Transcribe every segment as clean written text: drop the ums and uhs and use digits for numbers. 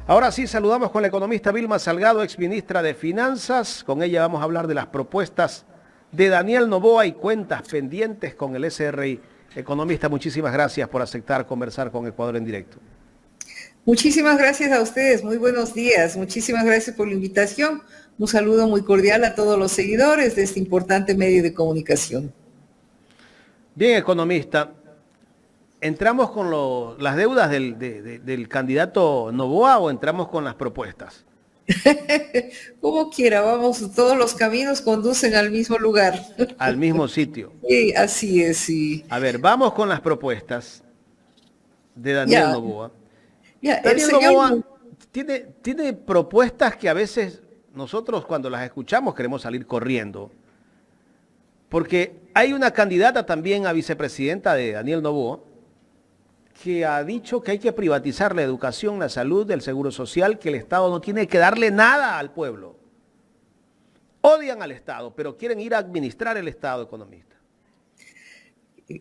Ahora sí, saludamos con la economista Vilma Salgado, exministra de Finanzas. Con ella vamos a hablar de las propuestas de Daniel Noboa y cuentas pendientes con el SRI. Economista, muchísimas gracias por aceptar conversar con Ecuador en directo. Muchísimas gracias a ustedes, muy buenos días. Muchísimas gracias por la invitación. Un saludo muy cordial a todos los seguidores de este importante medio de comunicación. Bien, economista, ¿entramos con las deudas del candidato Noboa o entramos con las propuestas? Como quiera, vamos, todos los caminos conducen al mismo lugar. Al mismo sitio. Sí, así es, sí. A ver, vamos con las propuestas de Daniel Noboa. El Daniel señor Noboa tiene propuestas que a veces nosotros cuando las escuchamos queremos salir corriendo. Porque hay una candidata también a vicepresidenta de Daniel Noboa que ha dicho que hay que privatizar la educación, la salud, el seguro social, que el Estado no tiene que darle nada al pueblo. Odian al Estado, pero quieren ir a administrar el Estado, economista.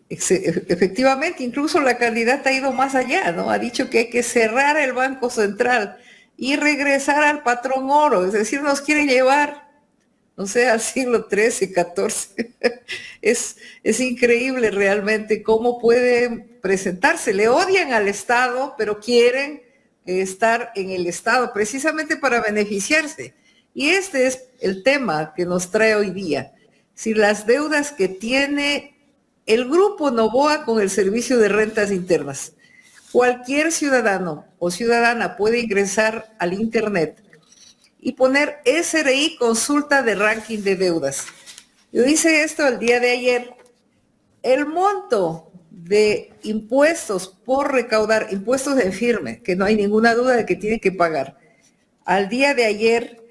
Efectivamente, incluso la candidata ha ido más allá, ¿no? Ha dicho que hay que cerrar el Banco Central y regresar al patrón oro, es decir, nos quieren llevar, no sé, al siglo XIII, XIV. Es increíble realmente cómo pueden presentarse. Le odian al Estado, pero quieren estar en el Estado precisamente para beneficiarse. Y este es el tema que nos trae hoy día. Si las deudas que tiene el grupo Noboa con el Servicio de Rentas Internas. Cualquier ciudadano o ciudadana puede ingresar al Internet y poner SRI consulta de ranking de deudas. Yo hice esto el día de ayer. El monto de impuestos por recaudar, impuestos en firme, que no hay ninguna duda de que tienen que pagar, al día de ayer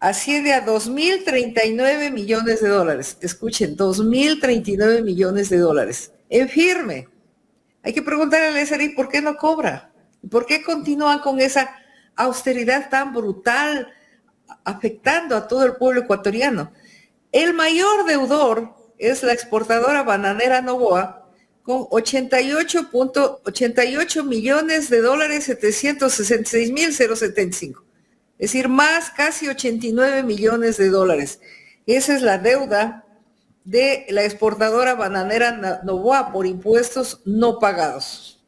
asciende a 2.039 millones de dólares. Escuchen, 2.039 millones de dólares en firme. Hay que preguntarle al SRI por qué no cobra, por qué continúa con esa austeridad tan brutal, afectando a todo el pueblo ecuatoriano. El mayor deudor es la exportadora bananera Noboa, con 88 millones de dólares, 766.075. Es decir, más casi 89 millones de dólares. Esa es la deuda de la exportadora bananera Noboa por impuestos no pagados.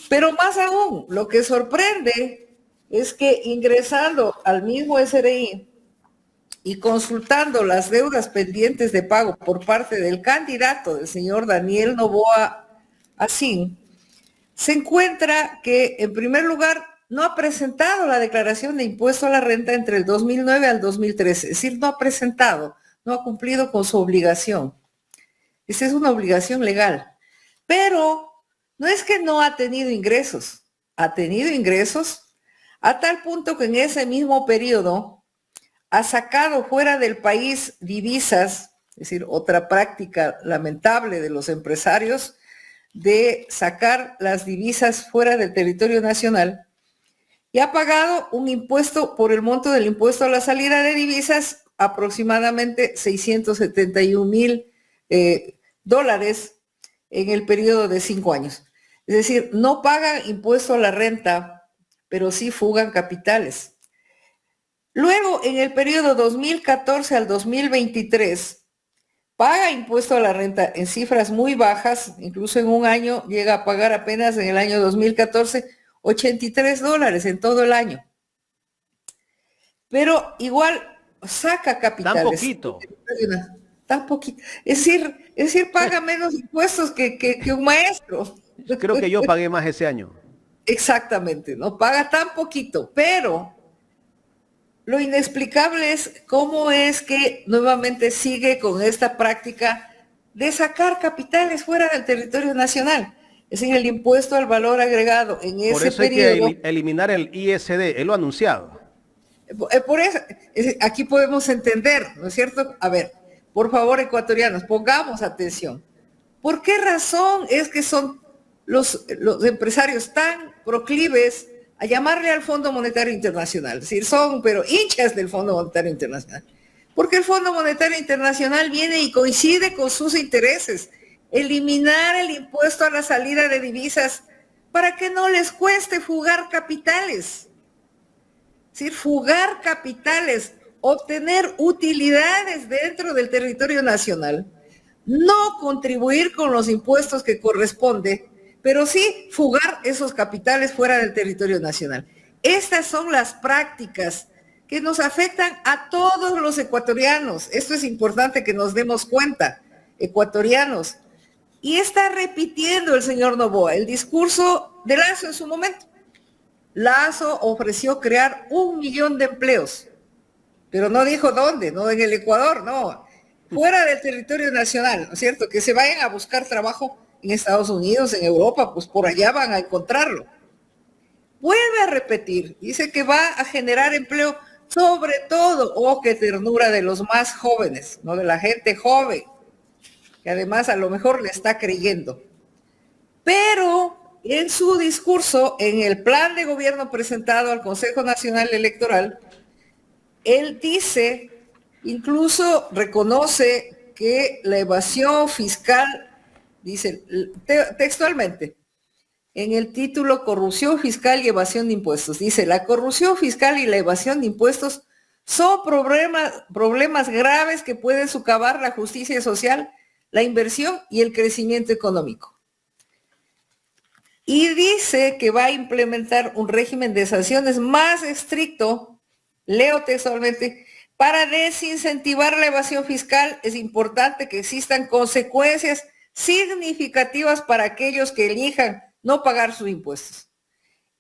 Pero más aún, lo que sorprende es que ingresando al mismo SRI y consultando las deudas pendientes de pago por parte del candidato del señor Daniel Noboa Asín, se encuentra que, en primer lugar, no ha presentado la declaración de impuesto a la renta entre el 2009 al 2013, es decir, no ha presentado, no ha cumplido con su obligación. Esa es una obligación legal. Pero no es que no ha tenido ingresos, ha tenido ingresos a tal punto que en ese mismo periodo ha sacado fuera del país divisas, es decir, otra práctica lamentable de los empresarios, de sacar las divisas fuera del territorio nacional, y ha pagado un impuesto por el monto del impuesto a la salida de divisas, aproximadamente 671,000 dólares en el periodo de 5 años. Es decir, no pagan impuesto a la renta, pero sí fugan capitales. Luego, en el periodo 2014 al 2023, paga impuesto a la renta en cifras muy bajas, incluso en un año llega a pagar apenas en el año 2014 83 dólares en todo el año. Pero igual saca capitales. Tan poquito. Tan poquito. Es decir, paga menos impuestos que un maestro. Creo que yo pagué más ese año. Exactamente, no paga tan poquito, pero lo inexplicable es cómo es que nuevamente sigue con esta práctica de sacar capitales fuera del territorio nacional. Es decir, el impuesto al valor agregado en ese periodo. Por eso hay que eliminar el ISD, él lo ha anunciado. Por eso, aquí podemos entender, ¿no es cierto? A ver, por favor, ecuatorianos, pongamos atención. ¿Por qué razón es que son los empresarios tan proclives a llamarle al Fondo Monetario Internacional? Es decir, son, pero hinchas del Fondo Monetario Internacional. Porque el Fondo Monetario Internacional viene y coincide con sus intereses. Eliminar el impuesto a la salida de divisas para que no les cueste fugar capitales. Es decir, fugar capitales, obtener utilidades dentro del territorio nacional, no contribuir con los impuestos que corresponde, pero sí fugar esos capitales fuera del territorio nacional. Estas son las prácticas que nos afectan a todos los ecuatorianos. Esto es importante que nos demos cuenta, ecuatorianos. Y está repitiendo el señor Noboa el discurso de Lazo en su momento. Lazo ofreció crear 1 millón de empleos, pero no dijo dónde, no en el Ecuador, no, fuera del territorio nacional, ¿no es cierto? Que se vayan a buscar trabajo en Estados Unidos, en Europa, pues por allá van a encontrarlo. Vuelve a repetir, dice que va a generar empleo, sobre todo, oh, qué ternura, de los más jóvenes, no de la gente joven, que además a lo mejor le está creyendo. Pero en su discurso, en el plan de gobierno presentado al Consejo Nacional Electoral, él dice, incluso reconoce que la evasión fiscal, dice textualmente, en el título Corrupción Fiscal y Evasión de Impuestos, dice, la corrupción fiscal y la evasión de impuestos son problemas graves que pueden socavar la justicia social, la inversión y el crecimiento económico. Y dice que va a implementar un régimen de sanciones más estricto, leo textualmente, para desincentivar la evasión fiscal. Es importante que existan consecuencias significativas para aquellos que elijan no pagar sus impuestos.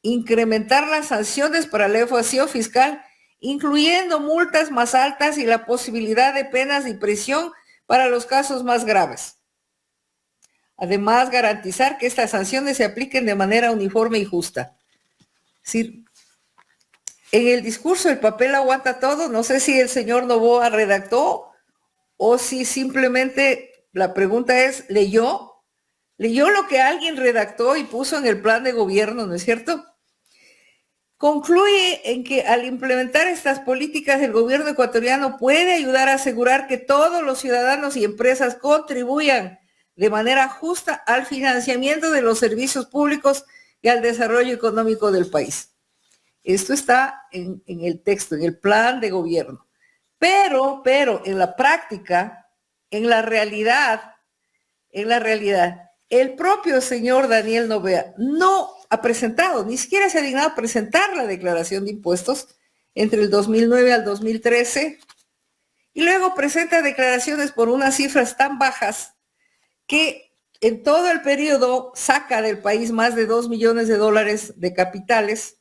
Incrementar las sanciones para la evasión fiscal, incluyendo multas más altas y la posibilidad de penas de prisión para los casos más graves. Además, garantizar que estas sanciones se apliquen de manera uniforme y justa. Es decir, en el discurso el papel aguanta todo. No sé si el señor Noboa redactó o si simplemente la pregunta es, ¿leyó lo que alguien redactó y puso en el plan de gobierno, no es cierto? Concluye en que al implementar estas políticas el gobierno ecuatoriano puede ayudar a asegurar que todos los ciudadanos y empresas contribuyan de manera justa al financiamiento de los servicios públicos y al desarrollo económico del país. Esto está en el texto, en el plan de gobierno. Pero en la práctica, en la realidad, el propio señor Daniel Noboa no ha presentado, ni siquiera se ha dignado a presentar la declaración de impuestos entre el 2009 al 2013, y luego presenta declaraciones por unas cifras tan bajas que en todo el periodo saca del país más de 2 millones de dólares de capitales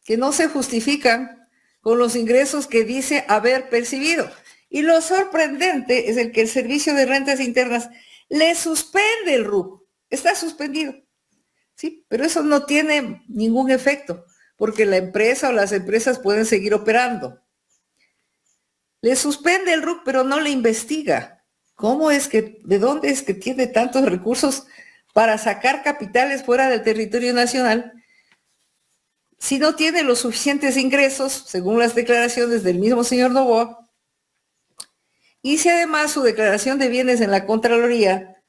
que no se justifican con los ingresos que dice haber percibido. Y lo sorprendente es el que el Servicio de Rentas Internas le suspende el RUC. Está suspendido, ¿sí? Pero eso no tiene ningún efecto, porque la empresa o las empresas pueden seguir operando. Le suspende el RUC, pero no le investiga. ¿De dónde es que tiene tantos recursos para sacar capitales fuera del territorio nacional si no tiene los suficientes ingresos, según las declaraciones del mismo señor Noboa? Y si además su declaración de bienes en la Contraloría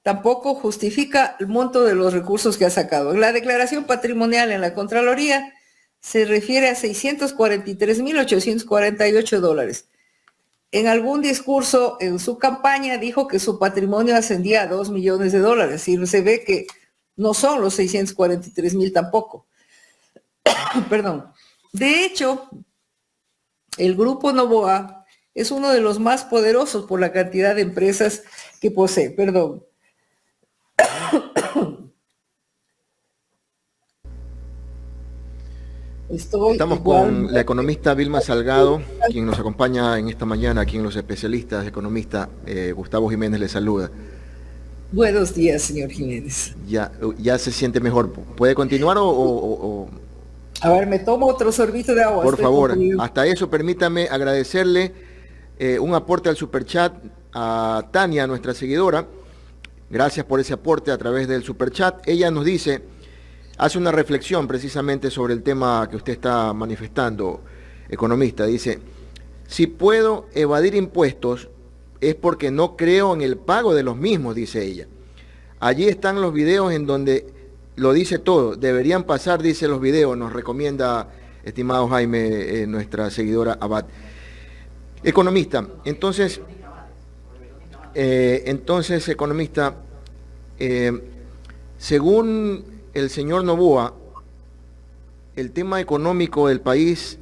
tampoco justifica el monto de los recursos que ha sacado. En la declaración patrimonial en la Contraloría se refiere a 643.848 dólares. En algún discurso en su campaña dijo que su patrimonio ascendía a 2 millones de dólares. Y se ve que no son los 643,000 tampoco. Perdón. De hecho, el grupo Noboa es uno de los más poderosos por la cantidad de empresas que posee. Perdón. Estamos con la economista Vilma Salgado, quien nos acompaña en esta mañana, aquí en Los Especialistas. Economista Gustavo Jiménez le saluda. Buenos días, señor Jiménez. Ya se siente mejor. ¿Puede continuar o...? A ver, me tomo otro sorbito de agua. Por favor, hasta eso permítame agradecerle un aporte al superchat a Tania, nuestra seguidora. Gracias por ese aporte a través del superchat. Ella nos dice, hace una reflexión precisamente sobre el tema que usted está manifestando, economista. Dice, si puedo evadir impuestos es porque no creo en el pago de los mismos, dice ella. Allí están los videos en donde lo dice todo. Deberían pasar, dice, los videos, nos recomienda, estimado Jaime, nuestra seguidora Abad. Economista, entonces, economista, según el señor Noboa, el tema económico del país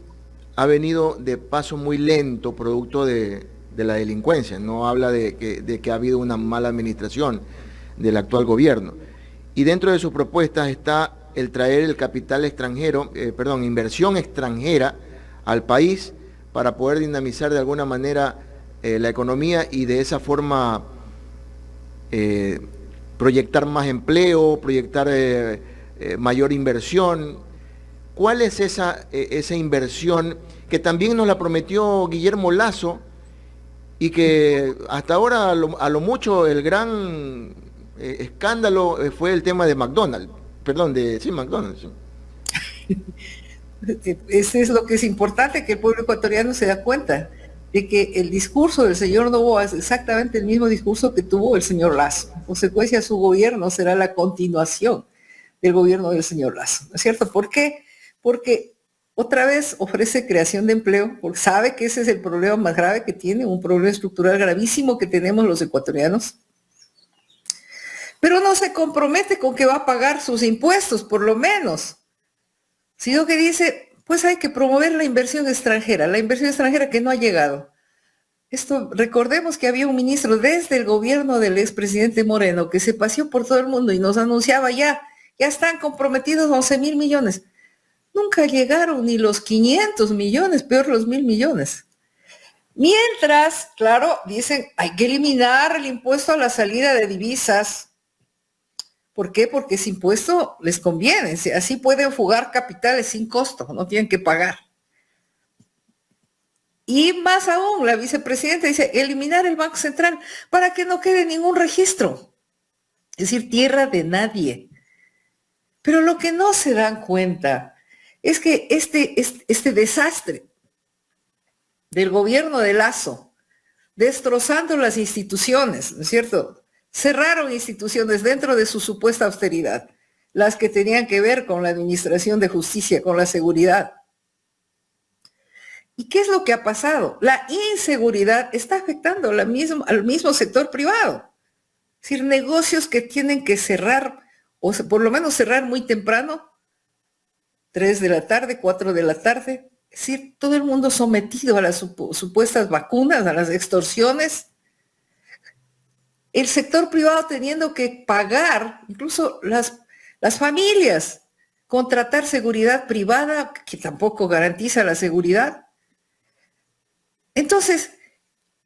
ha venido de paso muy lento, producto de la delincuencia. No habla de que ha habido una mala administración del actual gobierno. Y dentro de sus propuestas está el traer el capital extranjero, inversión extranjera al país para poder dinamizar de alguna manera la economía y de esa forma proyectar más empleo, proyectar mayor inversión. ¿Cuál es esa inversión que también nos la prometió Guillermo Lasso y que hasta ahora a lo mucho el gran escándalo fue el tema de McDonald's? McDonald's. Eso es lo que es importante, que el pueblo ecuatoriano se da cuenta de que el discurso del señor Noboa es exactamente el mismo discurso que tuvo el señor Lasso. En consecuencia, su gobierno será la continuación del gobierno del señor Lasso, ¿no es cierto? ¿Por qué? Porque otra vez ofrece creación de empleo, porque sabe que ese es el problema más grave que tiene, un problema estructural gravísimo que tenemos los ecuatorianos. Pero no se compromete con que va a pagar sus impuestos, por lo menos, sino que dice, pues hay que promover la inversión extranjera que no ha llegado. Esto, recordemos que había un ministro desde el gobierno del expresidente Moreno que se paseó por todo el mundo y nos anunciaba ya están comprometidos 11,000 millones. Nunca llegaron ni los 500 millones, peor los 1,000 millones. Mientras, claro, dicen, hay que eliminar el impuesto a la salida de divisas. ¿Por qué? Porque ese impuesto les conviene, así pueden fugar capitales sin costo, no tienen que pagar. Y más aún, la vicepresidenta dice, eliminar el Banco Central para que no quede ningún registro. Es decir, tierra de nadie. Pero lo que no se dan cuenta es que este desastre del gobierno de Lasso, destrozando las instituciones, ¿no es cierto?, cerraron instituciones dentro de su supuesta austeridad, las que tenían que ver con la administración de justicia, con la seguridad. ¿Y qué es lo que ha pasado? La inseguridad está afectando al mismo sector privado. Es decir, negocios que tienen que cerrar, o por lo menos cerrar muy temprano, 3 de la tarde, 4 de la tarde. Es decir, todo el mundo sometido a las supuestas vacunas, a las extorsiones. El sector privado teniendo que pagar, incluso las familias, contratar seguridad privada que tampoco garantiza la seguridad. Entonces,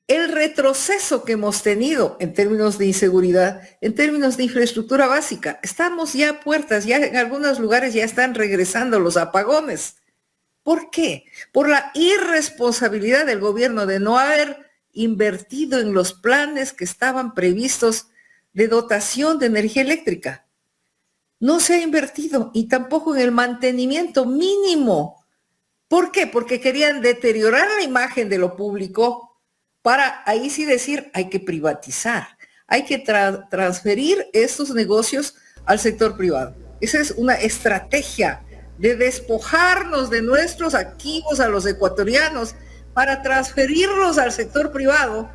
el retroceso que hemos tenido en términos de inseguridad, en términos de infraestructura básica, estamos ya a puertas, ya en algunos lugares ya están regresando los apagones. ¿Por qué? Por la irresponsabilidad del gobierno de no haber invertido en los planes que estaban previstos de dotación de energía eléctrica. No se ha invertido y tampoco en el mantenimiento mínimo. ¿Por qué? Porque querían deteriorar la imagen de lo público para ahí sí decir hay que privatizar, hay que transferir estos negocios al sector privado. Esa es una estrategia de despojarnos de nuestros activos a los ecuatorianos para transferirlos al sector privado,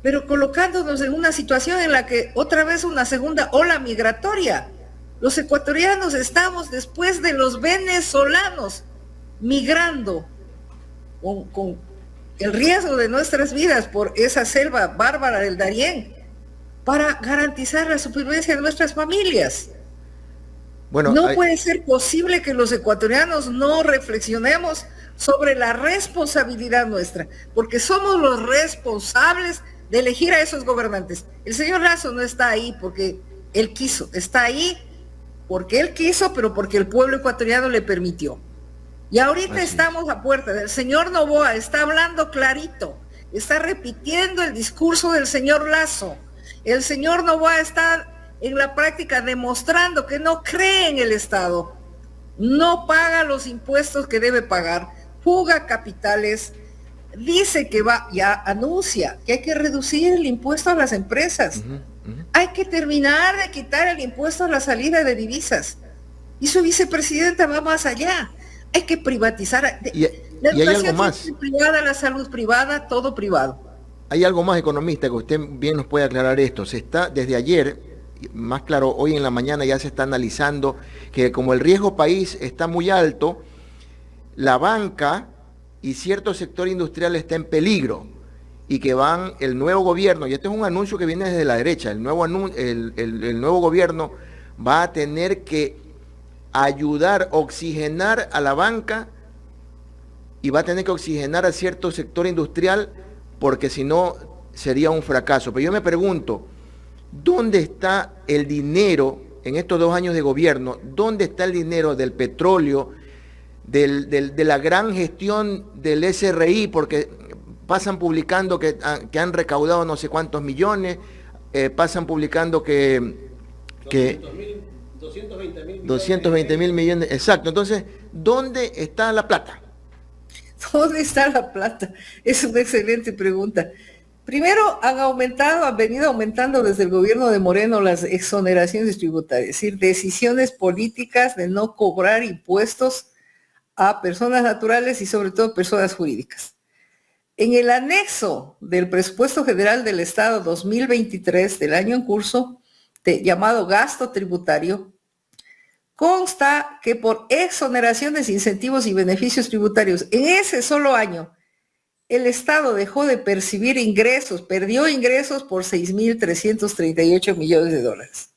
pero colocándonos en una situación en la que otra vez una segunda ola migratoria. Los ecuatorianos estamos después de los venezolanos migrando con el riesgo de nuestras vidas por esa selva bárbara del Darién para garantizar la supervivencia de nuestras familias. Bueno, no puede ser posible que los ecuatorianos no reflexionemos sobre la responsabilidad nuestra, porque somos los responsables de elegir a esos gobernantes. El señor Lasso no está ahí porque él quiso, está ahí porque él quiso, pero porque el pueblo ecuatoriano le permitió. Y ahorita estamos a puerta. El señor Noboa está hablando clarito, está repitiendo el discurso del señor Lasso. El señor Noboa está en la práctica demostrando que no cree en el Estado, no paga los impuestos que debe pagar, fuga capitales, dice que ya anuncia que hay que reducir el impuesto a las empresas. hay que terminar de quitar el impuesto a la salida de divisas. Y su vicepresidenta va más allá. Hay que privatizar. Y hay algo más. Privada, la salud privada, todo privado. Hay algo más, economista, que usted bien nos puede aclarar esto. Se está, desde ayer, más claro, hoy en la mañana ya se está analizando que como el riesgo país está muy alto, la banca y cierto sector industrial está en peligro y que el nuevo gobierno, y este es un anuncio que viene desde la derecha, el nuevo gobierno va a tener que ayudar, oxigenar a la banca y va a tener que oxigenar a cierto sector industrial porque si no sería un fracaso. Pero yo me pregunto, ¿dónde está el dinero en estos 2 años de gobierno? ¿Dónde está el dinero del petróleo, de la gran gestión del SRI? Porque pasan publicando que han recaudado no sé cuántos millones, pasan publicando que 220 mil millones, exacto. Entonces, ¿dónde está la plata? ¿Dónde está la plata? Es una excelente pregunta. Primero, han venido aumentando desde el gobierno de Moreno las exoneraciones tributarias, es decir, decisiones políticas de no cobrar impuestos a personas naturales y sobre todo personas jurídicas. En el anexo del presupuesto general del Estado 2023 del año en curso, llamado gasto tributario, consta que por exoneraciones, incentivos y beneficios tributarios, en ese solo año, el Estado dejó de percibir ingresos, perdió ingresos por 6.338 millones de dólares.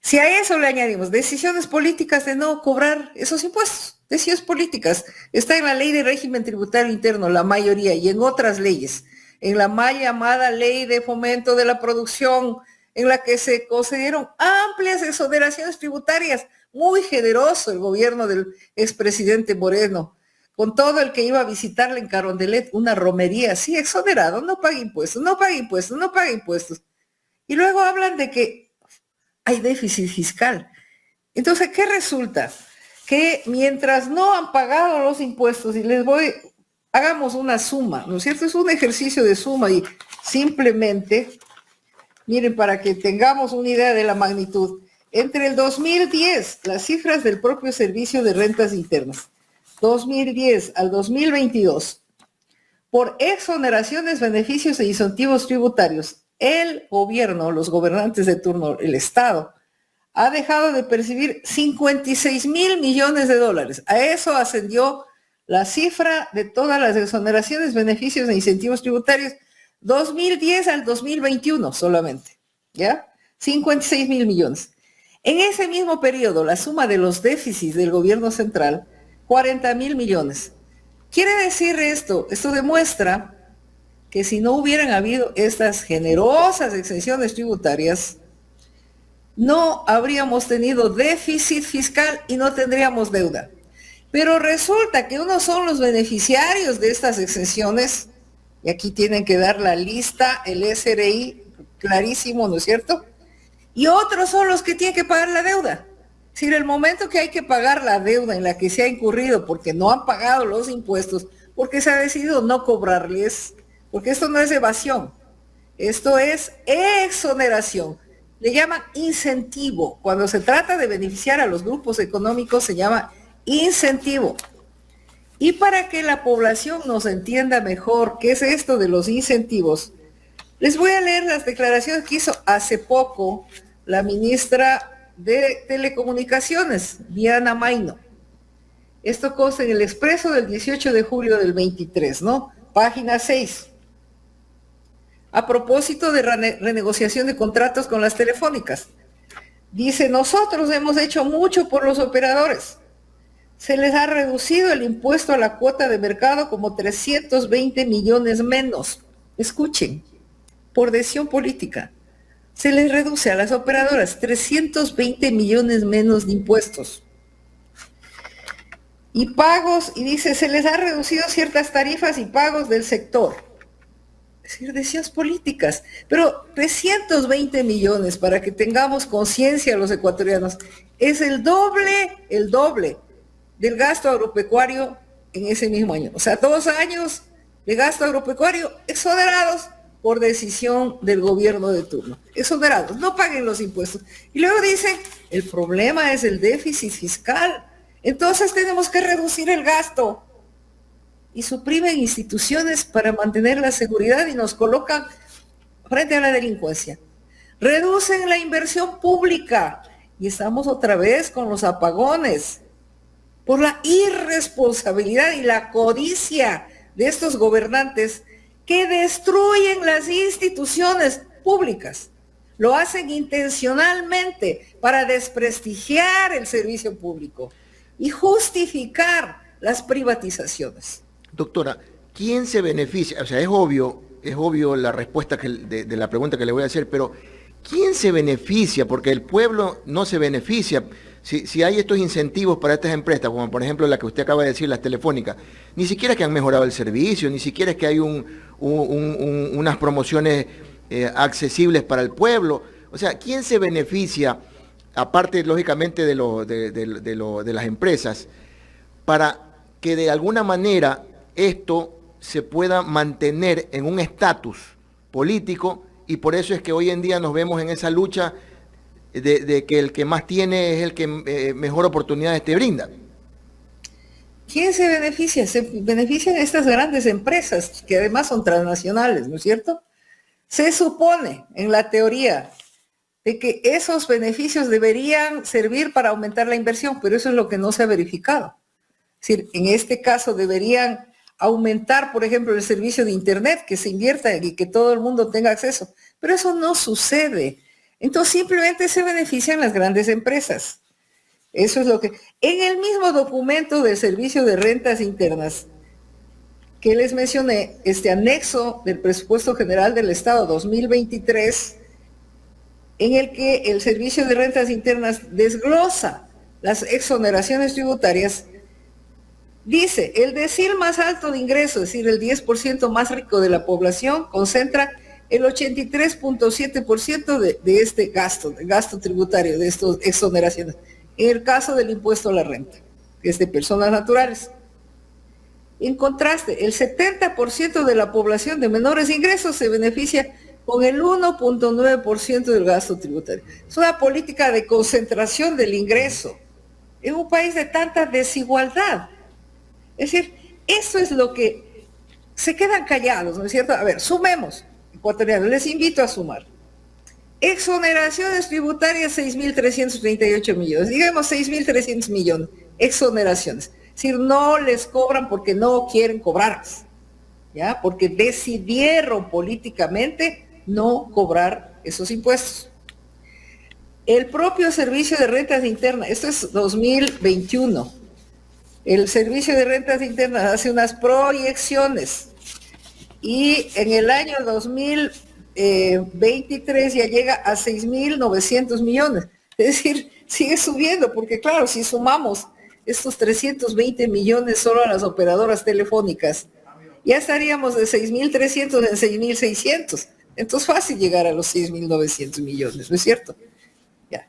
Si a eso le añadimos decisiones políticas de no cobrar esos impuestos, decisiones políticas, está en la ley de régimen tributario interno, la mayoría, y en otras leyes, en la mal llamada ley de fomento de la producción, en la que se concedieron amplias exoneraciones tributarias, muy generoso el gobierno del expresidente Moreno, con todo el que iba a visitarle en Carondelet, una romería así, exonerado, no paga impuestos, no paga impuestos, no paga impuestos. Y luego hablan de que hay déficit fiscal. Entonces, ¿qué resulta? Que mientras no han pagado los impuestos, y hagamos una suma, ¿no es cierto? Es un ejercicio de suma y simplemente, miren, para que tengamos una idea de la magnitud, entre el 2010, las cifras del propio Servicio de Rentas Internas, 2010 al 2022, por exoneraciones, beneficios e incentivos tributarios, el gobierno, los gobernantes de turno, el Estado, ha dejado de percibir 56.000 millones de dólares. A eso ascendió la cifra de todas las exoneraciones, beneficios e incentivos tributarios 2010 al 2021 solamente, ¿ya? 56.000 millones. En ese mismo periodo, la suma de los déficits del gobierno central, 40.000 millones. Quiere decir esto demuestra que si no hubieran habido estas generosas exenciones tributarias, no habríamos tenido déficit fiscal y no tendríamos deuda. Pero resulta que unos son los beneficiarios de estas exenciones, y aquí tienen que dar la lista, el SRI, clarísimo, ¿no es cierto? Y otros son los que tienen que pagar la deuda. Es decir, el momento que hay que pagar la deuda en la que se ha incurrido porque no han pagado los impuestos, porque se ha decidido no cobrarles, porque esto no es evasión, esto es exoneración. Le llaman incentivo. Cuando se trata de beneficiar a los grupos económicos se llama incentivo. Y para que la población nos entienda mejor qué es esto de los incentivos, les voy a leer las declaraciones que hizo hace poco la ministra de Telecomunicaciones, Diana Maino. Esto consta en el Expreso del 18 de julio del 23, ¿no? Página 6. A propósito de renegociación de contratos con las telefónicas. Dice, nosotros hemos hecho mucho por los operadores. Se les ha reducido el impuesto a la cuota de mercado como 320 millones menos. Escuchen, por decisión política. Se les reduce a las operadoras 320 millones menos de impuestos. Y pagos, y dice, se les ha reducido ciertas tarifas y pagos del sector. Es decir, decisiones políticas. Pero 320 millones, para que tengamos conciencia los ecuatorianos, es el doble del gasto agropecuario en ese mismo año. O sea, 2 años de gasto agropecuario exonerados por decisión del gobierno de turno. Exonerados, no paguen los impuestos. Y luego dicen, el problema es el déficit fiscal. Entonces tenemos que reducir el gasto. Y suprimen instituciones para mantener la seguridad y nos colocan frente a la delincuencia. Reducen la inversión pública y estamos otra vez con los apagones por la irresponsabilidad y la codicia de estos gobernantes que destruyen las instituciones públicas. Lo hacen intencionalmente para desprestigiar el servicio público y justificar las privatizaciones. Doctora, ¿quién se beneficia? O sea, es obvio la respuesta de la pregunta que le voy a hacer, pero ¿quién se beneficia? Porque el pueblo no se beneficia. Si hay estos incentivos para estas empresas, como por ejemplo la que usted acaba de decir, las telefónicas, ni siquiera es que han mejorado el servicio, ni siquiera es que hay unas promociones accesibles para el pueblo. O sea, ¿quién se beneficia, aparte lógicamente de las empresas, para que de alguna manera esto se pueda mantener en un estatus político? Y por eso es que hoy en día nos vemos en esa lucha de que el que más tiene es el que mejor oportunidades te brinda. ¿Quién se beneficia? Se benefician estas grandes empresas, que además son transnacionales, ¿no es cierto? Se supone, en la teoría, de que esos beneficios deberían servir para aumentar la inversión, pero eso es lo que no se ha verificado. Es decir, en este caso deberían aumentar, por ejemplo, el servicio de Internet, que se invierta y que todo el mundo tenga acceso, pero eso no sucede. Entonces simplemente se benefician las grandes empresas. Eso es lo que... En el mismo documento del Servicio de Rentas Internas que les mencioné, este anexo del Presupuesto General del Estado 2023, en el que el Servicio de Rentas Internas desglosa las exoneraciones tributarias, dice, el decil más alto de ingresos, es decir, el 10% más rico de la población, concentra el 83.7% de este gasto tributario, de estas exoneraciones. En el caso del impuesto a la renta, que es de personas naturales. En contraste, el 70% de la población de menores ingresos se beneficia con el 1.9% del gasto tributario. Es una política de concentración del ingreso en un país de tanta desigualdad. Es decir, eso es lo que se quedan callados, ¿no es cierto? A ver, sumemos, ecuatorianos, les invito a sumar. Exoneraciones tributarias, 6.338 millones, digamos 6.300 millones, exoneraciones. Es decir, no les cobran porque no quieren cobrarlas, ¿ya? Porque decidieron políticamente no cobrar esos impuestos. El propio Servicio de Rentas Internas, esto es 2021, el Servicio de Rentas Internas hace unas proyecciones y en el año 2023 ya llega a 6.900 millones. Es decir, sigue subiendo, porque claro, si sumamos estos 320 millones solo a las operadoras telefónicas, ya estaríamos de 6.300 en 6.600. Entonces fácil llegar a los 6.900 millones, ¿no es cierto? Ya.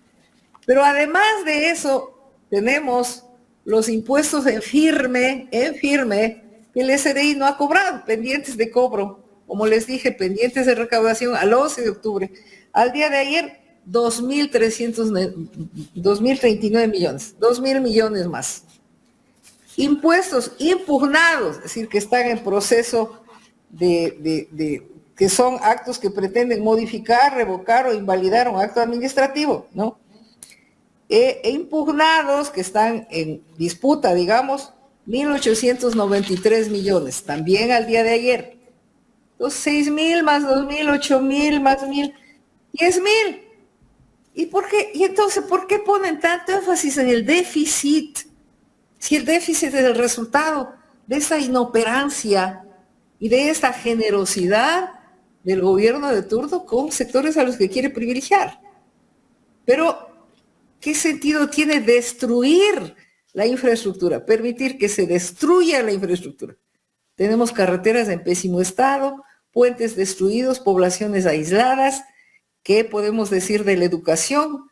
Pero además de eso, tenemos los impuestos en firme, que el SRI no ha cobrado, pendientes de cobro, como les dije, pendientes de recaudación al 11 de octubre. Al día de ayer, 2.039 millones, 2.000 millones más. Impuestos impugnados, es decir, que están en proceso que son actos que pretenden modificar, revocar o invalidar un acto administrativo, ¿no? Impugnados que están en disputa, digamos, 1.893 millones, también al día de ayer. Los 6.000 más 2.000, 8.000 más 1.000, 10.000. ¿Y por qué? Y entonces, ¿por qué ponen tanto énfasis en el déficit? Si el déficit es el resultado de esta inoperancia y de esta generosidad del gobierno de turno con sectores a los que quiere privilegiar. Pero, ¿qué sentido tiene destruir la infraestructura? Permitir que se destruya la infraestructura. Tenemos carreteras en pésimo estado, puentes destruidos, poblaciones aisladas. ¿Qué podemos decir de la educación?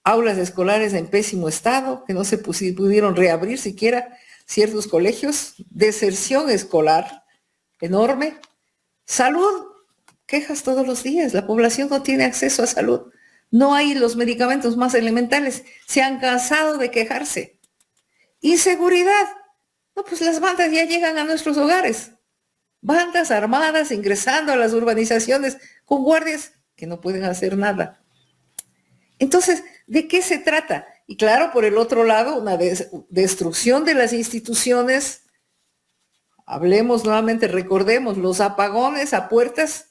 Aulas escolares en pésimo estado, que no se pudieron reabrir siquiera ciertos colegios. Deserción escolar enorme. Salud, quejas todos los días. La población no tiene acceso a salud. No hay los medicamentos más elementales. Se han cansado de quejarse. Inseguridad. No, pues las bandas ya llegan a nuestros hogares. Bandas armadas ingresando a las urbanizaciones con guardias que no pueden hacer nada. Entonces, ¿de qué se trata? Y claro, por el otro lado, una destrucción de las instituciones. Hablemos nuevamente, recordemos, los apagones a puertas.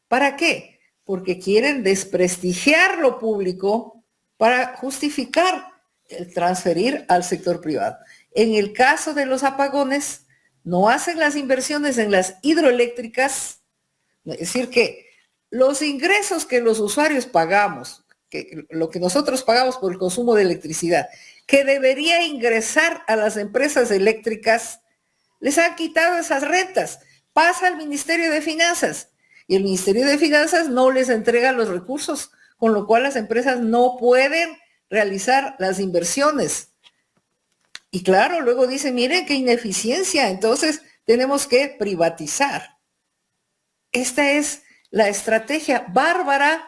¿Para qué? Porque quieren desprestigiar lo público para justificar el transferir al sector privado. En el caso de los apagones, no hacen las inversiones en las hidroeléctricas, es decir, que los ingresos que los usuarios pagamos, que lo que nosotros pagamos por el consumo de electricidad, que debería ingresar a las empresas eléctricas, les han quitado esas rentas. Pasa al Ministerio de Finanzas y el Ministerio de Finanzas no les entrega los recursos, con lo cual las empresas no pueden realizar las inversiones. Y claro, luego dicen, miren qué ineficiencia, entonces tenemos que privatizar. Esta es la estrategia bárbara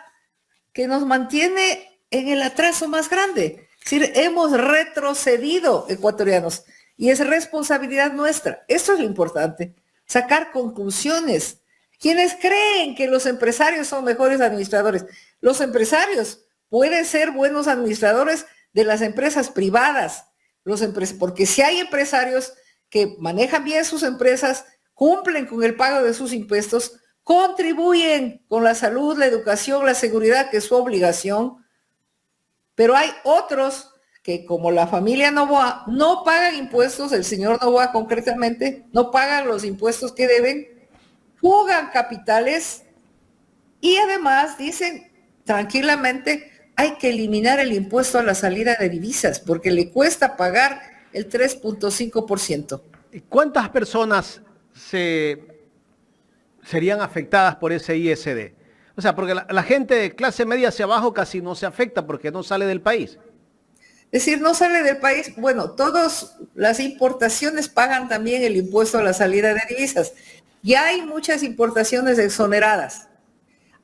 que nos mantiene en el atraso más grande. Es decir, hemos retrocedido, ecuatorianos, y es responsabilidad nuestra. Esto es lo importante, sacar conclusiones. Quienes creen que los empresarios son mejores administradores, los empresarios pueden ser buenos administradores de las empresas privadas, porque si hay empresarios que manejan bien sus empresas, cumplen con el pago de sus impuestos, contribuyen con la salud, la educación, la seguridad, que es su obligación, pero hay otros que, como la familia Noboa, no pagan impuestos, el señor Noboa concretamente, no pagan los impuestos que deben, fugan capitales y además dicen tranquilamente, hay que eliminar el impuesto a la salida de divisas porque le cuesta pagar el 3.5%. ¿Y cuántas personas serían afectadas por ese ISD? O sea, porque la gente de clase media hacia abajo casi no se afecta porque no sale del país. Es decir, no sale del país. Bueno, todas las importaciones pagan también el impuesto a la salida de divisas. Ya hay muchas importaciones exoneradas.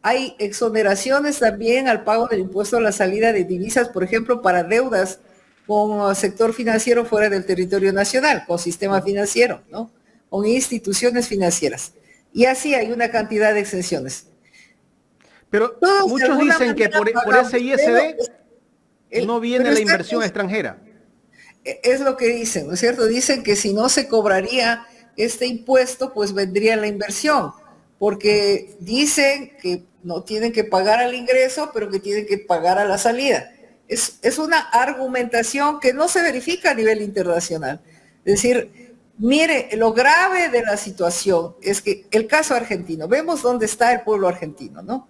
Hay exoneraciones también al pago del impuesto a la salida de divisas, por ejemplo, para deudas con el sector financiero fuera del territorio nacional, con sistema financiero, ¿no? Con instituciones financieras. Y así hay una cantidad de exenciones. Pero todos muchos dicen que por ese ISD no viene la inversión extranjera. Es lo que dicen, ¿no es cierto? Dicen que si no se cobraría este impuesto, pues vendría la inversión, porque dicen que no tienen que pagar al ingreso, pero que tienen que pagar a la salida. Es una argumentación que no se verifica a nivel internacional. Es decir, mire, lo grave de la situación es que el caso argentino, vemos dónde está el pueblo argentino, ¿no?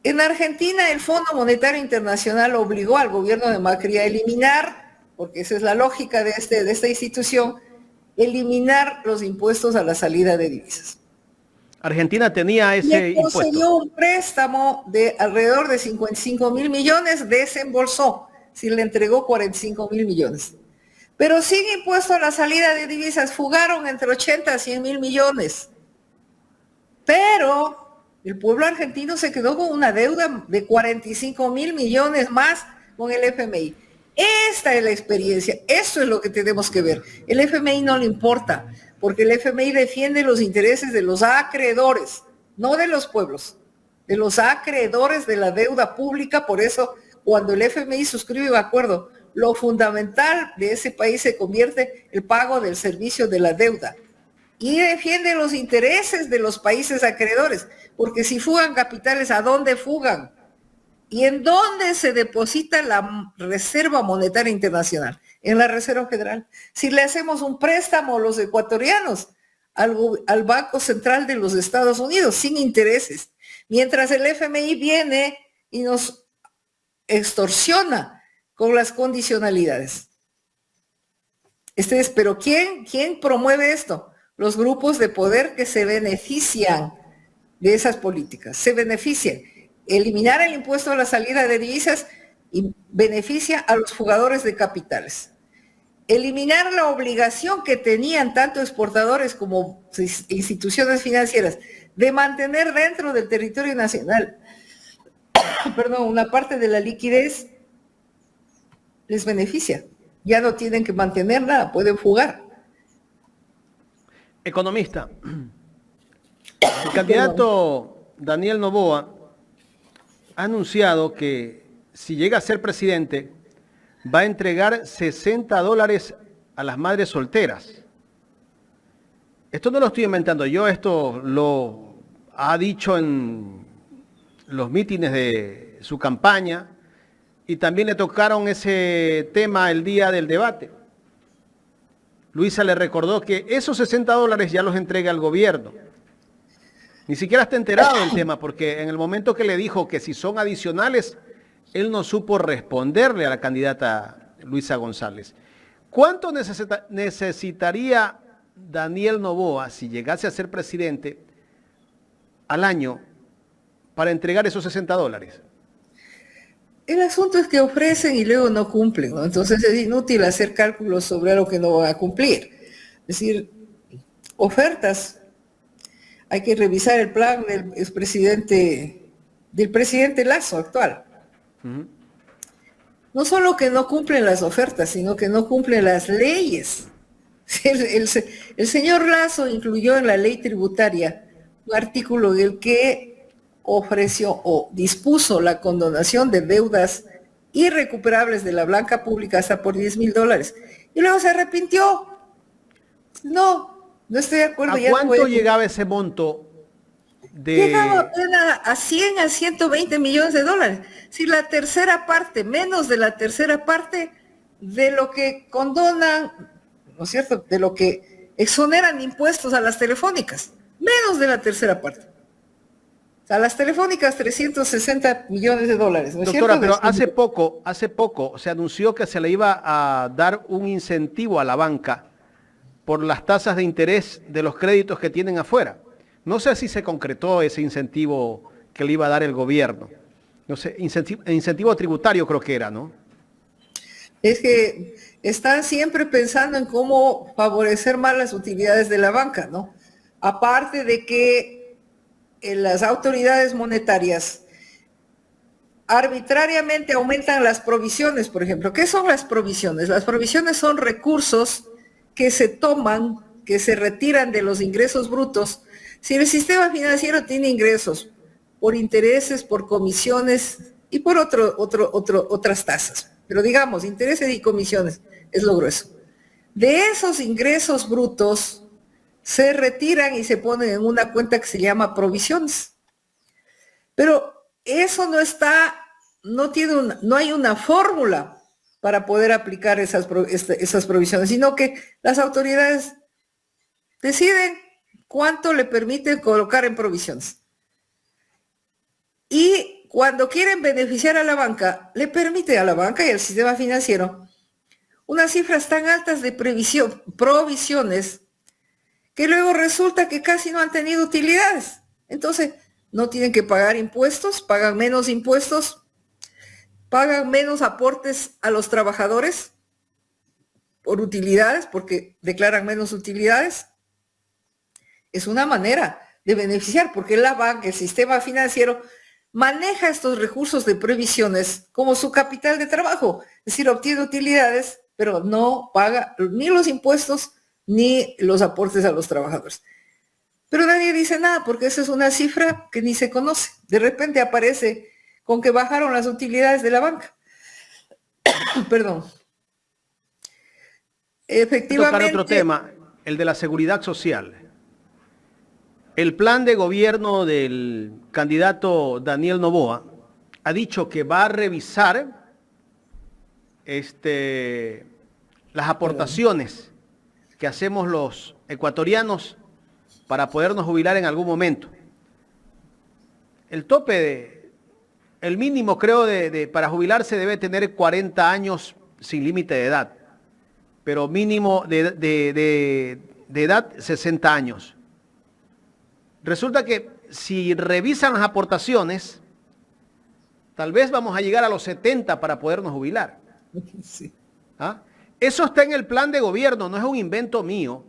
En Argentina el Fondo Monetario Internacional obligó al gobierno de Macri a eliminar, porque esa es la lógica de esta institución, eliminar los impuestos a la salida de divisas. Argentina tenía ese impuesto. Consiguió un préstamo de alrededor de 55 mil millones, desembolsó, si le entregó 45 mil millones. Pero sin impuesto a la salida de divisas, fugaron entre 80 a 100 mil millones. Pero el pueblo argentino se quedó con una deuda de 45 mil millones más con el FMI. Esta es la experiencia, esto es lo que tenemos que ver. El FMI no le importa, porque el FMI defiende los intereses de los acreedores, no de los pueblos, de los acreedores de la deuda pública. Por eso, cuando el FMI suscribe un acuerdo, lo fundamental de ese país se convierte en el pago del servicio de la deuda. Y defiende los intereses de los países acreedores, porque si fugan capitales, ¿a dónde fugan? ¿Y en dónde se deposita la Reserva Monetaria Internacional? En la Reserva Federal. Si le hacemos un préstamo los ecuatorianos al Banco Central de los Estados Unidos, sin intereses, mientras el FMI viene y nos extorsiona con las condicionalidades. Pero ¿quién promueve esto? Los grupos de poder que se benefician de esas políticas, se benefician. Eliminar el impuesto a la salida de divisas y beneficia a los jugadores de capitales. eliminar la obligación que tenían tanto exportadores como instituciones financieras de mantener dentro del territorio nacional, perdón, una parte de la liquidez, les beneficia. Ya no tienen que mantener nada, pueden fugar. Economista, el candidato Daniel Noboa ha anunciado que si llega a ser presidente va a entregar $60 a las madres solteras. Esto no lo estoy inventando yo, esto lo ha dicho en los mítines de su campaña y también le tocaron ese tema el día del debate. Luisa le recordó que esos $60 ya los entrega el gobierno. Ni siquiera está enterado del tema porque en el momento que le dijo que si son adicionales, él no supo responderle a la candidata Luisa González. ¿Cuánto necesitaría Daniel Noboa, si llegase a ser presidente, al año para entregar esos $60? El asunto es que ofrecen y luego no cumplen, ¿no? Entonces es inútil hacer cálculos sobre algo que no van a cumplir. Es decir, ofertas. Hay que revisar el plan del presidente Lasso actual. No solo que no cumplen las ofertas, sino que no cumplen las leyes. El señor Lasso incluyó en la ley tributaria un artículo en el que ofreció o dispuso la condonación de deudas irrecuperables de la banca pública hasta por $10,000. Y luego se arrepintió. No estoy de acuerdo. ¿A cuánto llegaba ese monto? Llegaba apenas a 100 a 120 millones de dólares. Si la tercera parte, menos de la tercera parte de lo que condonan, ¿no es cierto?, de lo que exoneran impuestos a las telefónicas, menos de la tercera parte. O sea, las telefónicas, 360 millones de dólares. ¿No es Doctora, cierto? pero hace poco se anunció que se le iba a dar un incentivo a la banca por las tasas de interés de los créditos que tienen afuera. No sé si se concretó ese incentivo que le iba a dar el gobierno. No sé, incentivo tributario creo que era, ¿no? Es que están siempre pensando en cómo favorecer más las utilidades de la banca, ¿no? Aparte de que las autoridades monetarias arbitrariamente aumentan las provisiones, por ejemplo. ¿Qué son las provisiones? Las provisiones son recursos que se toman, que se retiran de los ingresos brutos. Si el sistema financiero tiene ingresos por intereses, por comisiones y por otras tasas, pero digamos, intereses y comisiones es lo grueso. De esos ingresos brutos se retiran y se ponen en una cuenta que se llama provisiones. Pero eso no hay una fórmula para poder aplicar esas provisiones, sino que las autoridades deciden cuánto le permiten colocar en provisiones. Y cuando quieren beneficiar a la banca, le permite a la banca y al sistema financiero unas cifras tan altas de provisiones que luego resulta que casi no han tenido utilidades. Entonces, no tienen que pagar impuestos, pagan menos impuestos, pagan menos aportes a los trabajadores por utilidades, porque declaran menos utilidades. Es una manera de beneficiar, porque la banca, el sistema financiero, maneja estos recursos de previsiones como su capital de trabajo. Es decir, obtiene utilidades, pero no paga ni los impuestos ni los aportes a los trabajadores. Pero nadie dice nada, porque esa es una cifra que ni se conoce. De repente aparece con que bajaron las utilidades de la banca. Perdón. Efectivamente. Tocar otro tema, el de la seguridad social. El plan de gobierno del candidato Daniel Noboa ha dicho que va a revisar las aportaciones que hacemos los ecuatorianos para podernos jubilar en algún momento. El tope, el mínimo creo para jubilarse debe tener 40 años sin límite de edad, pero mínimo de edad 60 años. Resulta que si revisan las aportaciones, tal vez vamos a llegar a los 70 para podernos jubilar. Sí. ¿Ah? Eso está en el plan de gobierno, no es un invento mío.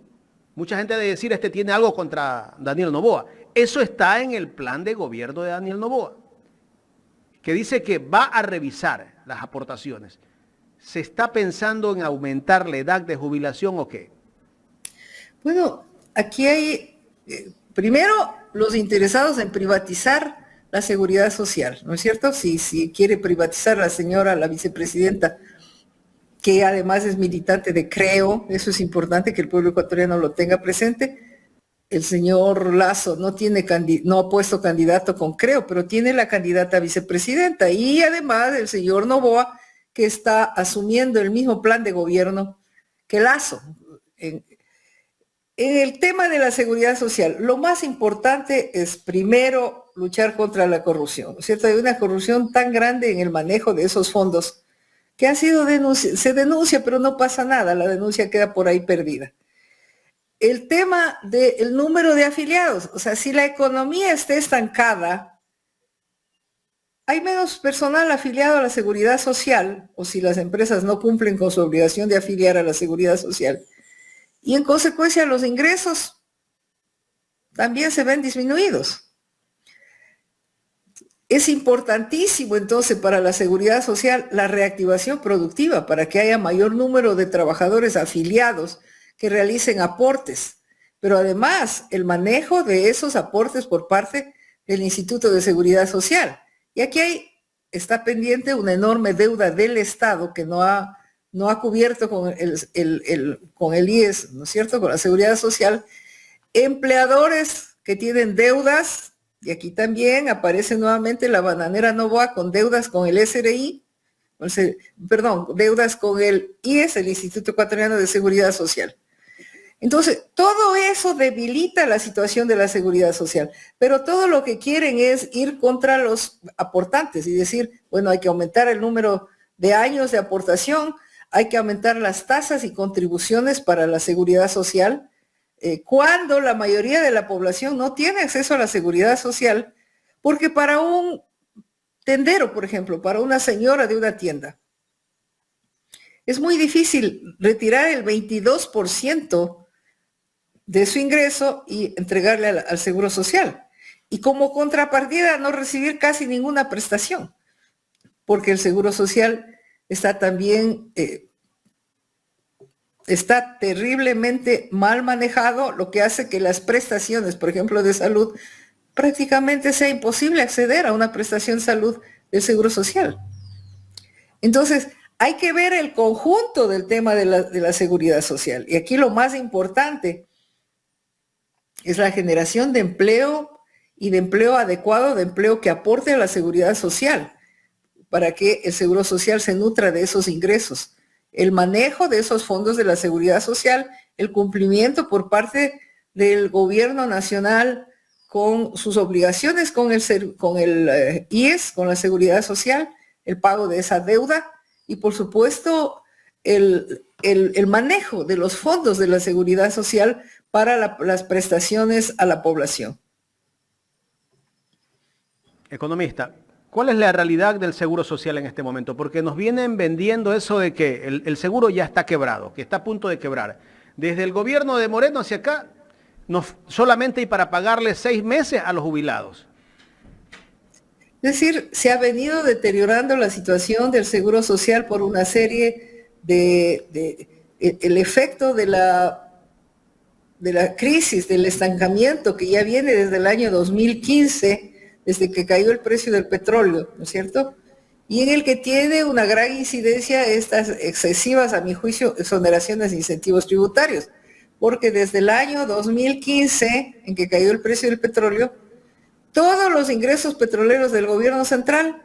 Mucha gente debe decir, tiene algo contra Daniel Noboa. Eso está en el plan de gobierno de Daniel Noboa, que dice que va a revisar las aportaciones. ¿Se está pensando en aumentar la edad de jubilación o qué? Bueno, aquí hay, primero, los interesados en privatizar la seguridad social, ¿no es cierto? Si quiere privatizar la señora, la vicepresidenta, que además es militante de Creo, eso es importante que el pueblo ecuatoriano lo tenga presente. El señor Lazo no ha puesto candidato con Creo, pero tiene la candidata a vicepresidenta. Y además el señor Noboa, que está asumiendo el mismo plan de gobierno que Lazo. En el tema de la seguridad social, lo más importante es primero luchar contra la corrupción, ¿no es cierto? Hay una corrupción tan grande en el manejo de esos fondos que ha sido se denuncia, pero no pasa nada, la denuncia queda por ahí perdida. El tema del número de afiliados, o sea, si la economía está estancada, hay menos personal afiliado a la seguridad social, o si las empresas no cumplen con su obligación de afiliar a la seguridad social, y en consecuencia los ingresos también se ven disminuidos. Es importantísimo entonces para la seguridad social la reactivación productiva para que haya mayor número de trabajadores afiliados que realicen aportes, pero además el manejo de esos aportes por parte del Instituto de Seguridad Social. Y aquí está pendiente una enorme deuda del Estado que no ha cubierto con el IES, ¿no es cierto?, con la Seguridad Social, empleadores que tienen deudas. Y aquí también aparece nuevamente la bananera Noboa con deudas con el SRI, deudas con el IES, el Instituto Ecuatoriano de Seguridad Social. Entonces, todo eso debilita la situación de la seguridad social, pero todo lo que quieren es ir contra los aportantes y decir, bueno, hay que aumentar el número de años de aportación, hay que aumentar las tasas y contribuciones para la seguridad social, cuando la mayoría de la población no tiene acceso a la seguridad social, porque para un tendero, por ejemplo, para una señora de una tienda, es muy difícil retirar el 22% de su ingreso y entregarle al Seguro Social. Y como contrapartida no recibir casi ninguna prestación, porque el Seguro Social está también... está terriblemente mal manejado, lo que hace que las prestaciones, por ejemplo, de salud, prácticamente sea imposible acceder a una prestación de salud del Seguro Social. Entonces, hay que ver el conjunto del tema de la seguridad social. Y aquí lo más importante es la generación de empleo y de empleo adecuado, de empleo que aporte a la seguridad social, para que el Seguro Social se nutra de esos ingresos. El manejo de esos fondos de la seguridad social, el cumplimiento por parte del gobierno nacional con sus obligaciones con el IES, con la seguridad social, el pago de esa deuda y por supuesto el manejo de los fondos de la seguridad social para las prestaciones a la población. Economista, ¿cuál es la realidad del Seguro Social en este momento? Porque nos vienen vendiendo eso de que el seguro ya está quebrado, que está a punto de quebrar. Desde el gobierno de Moreno hacia acá, solamente hay para pagarle 6 meses a los jubilados. Es decir, se ha venido deteriorando la situación del Seguro Social por una serie el efecto de la crisis, del estancamiento que ya viene desde el año 2015, desde que cayó el precio del petróleo, ¿no es cierto? Y en el que tiene una gran incidencia estas excesivas, a mi juicio, exoneraciones de incentivos tributarios, porque desde el año 2015, en que cayó el precio del petróleo, todos los ingresos petroleros del gobierno central